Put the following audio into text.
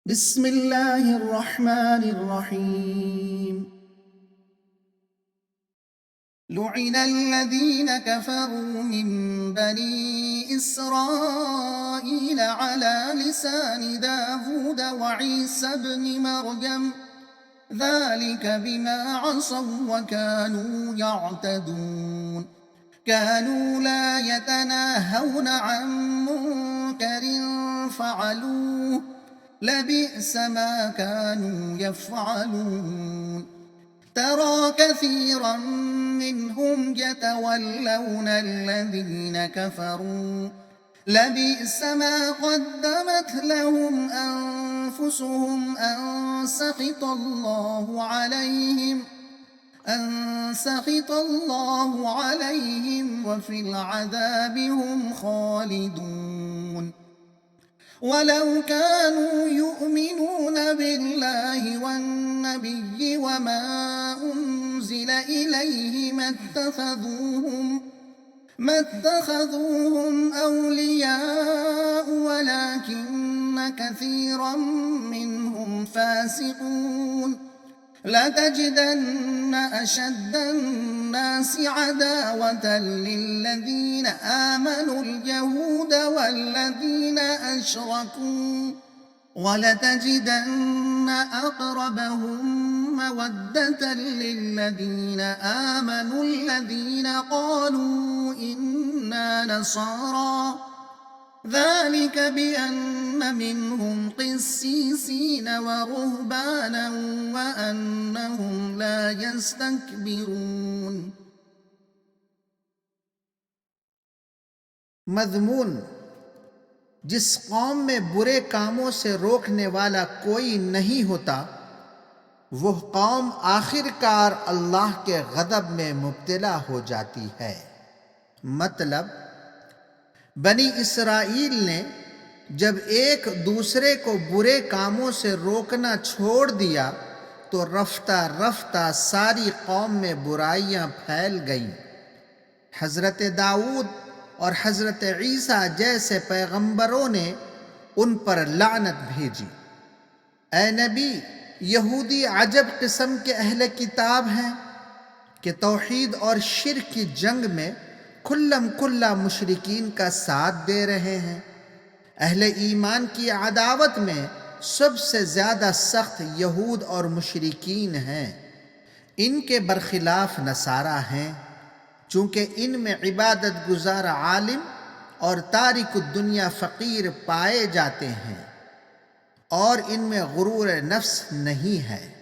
بسم الله الرحمن الرحيم. لعن الذين كفروا من بني إسرائيل على لسان داود وعيسى بن مريم ذلك بما عصوا وكانوا يعتدون. كانوا لا يتناهون عن منكر فعلوه لبئس ما كانوا يفعلون. ترى كثيرا منهم يتولون الذين كفروا لبئس ما قدمت لهم أنفسهم أن سخط الله عليهم وفي العذاب هم خالدون. ولو كانوا يؤمنون بالله والنبي وما أنزل إليه ما اتخذوهم أولياء ولكن كثيرا منهم فاسقون. لتجدن أشد الناس عداوة للذين آمنوا اليهود والذين أشركوا ولتجدن أقربهم مودة للذين آمنوا الذين قالوا إنا نصارى ذلك بأن منهم قسيسين ورهبانا وأنهم لا يستكبرون. मज़मून, जिस कौम में बुरे कामों से रोकने वाला कोई नहीं होता, वह कौम आखिरकार अल्लाह के गज़ब में मुब्तला हो जाती है। मतलब, बनी इसराइल ने जब एक दूसरे को बुरे कामों से रोकना छोड़ दिया तो रफ्ता रफ्ता सारी कौम में बुराइयां फैल गईं। हज़रत दाऊद और हज़रत ईसा जैसे पैगंबरों ने उन पर लानत भेजी। ए नबी, यहूदी अजब किस्म के अहले किताब हैं कि तौहीद और शिर्क की जंग में खुल्लम खुल्ला मुशरिकीन का साथ दे रहे हैं। अहले ईमान की अदावत में सबसे ज़्यादा सख्त यहूद और मुशरिकीन हैं। इनके बरखिलाफ नसारा हैं, चूँकि इनमें इबादत गुजार आलिम और तारिक दुनिया फ़कीर पाए जाते हैं और इनमें गुरूर नफ्स नहीं है।